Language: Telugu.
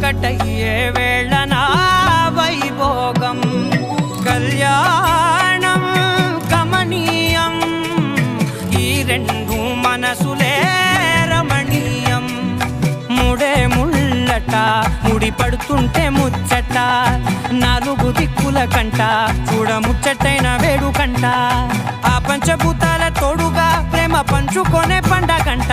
ఒకటయ్యే వేళనా వైభోగం కళ్యాణం కమనీయం ఈ రెండు మనసులే రమణీయం ముడే ముళ్ళట ముడి పడుతుంటే ముచ్చట నాలుగు దిక్కుల కంట చూడ ముచ్చటైన వేడుకంట ఆ పంచభూతాల తోడుగా ప్రేమ పంచుకొనే పండగంట